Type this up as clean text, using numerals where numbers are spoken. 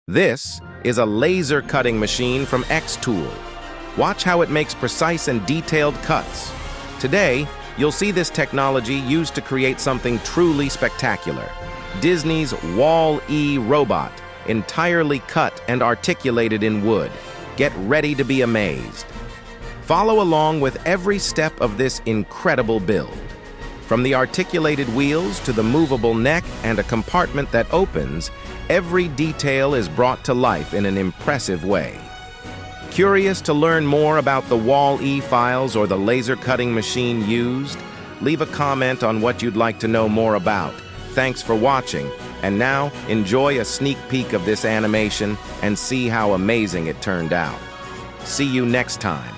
This is a laser cutting machine from Xtool. Watch how it makes precise and detailed cuts. Today, you'll see this technology used to create something truly spectacular. Disney's Wall-E robot, entirely cut and articulated in wood. Get ready to be amazed. Follow along with every step of this incredible build. From the articulated wheels to the movable neck and a compartment that opens, every detail is brought to life in an impressive way. Curious to learn more about the Wall-E files or the laser cutting machine used? Leave a comment on what you'd like to know more about. Thanks for watching, and now enjoy a sneak peek of this animation and see how amazing it turned out. See you next time.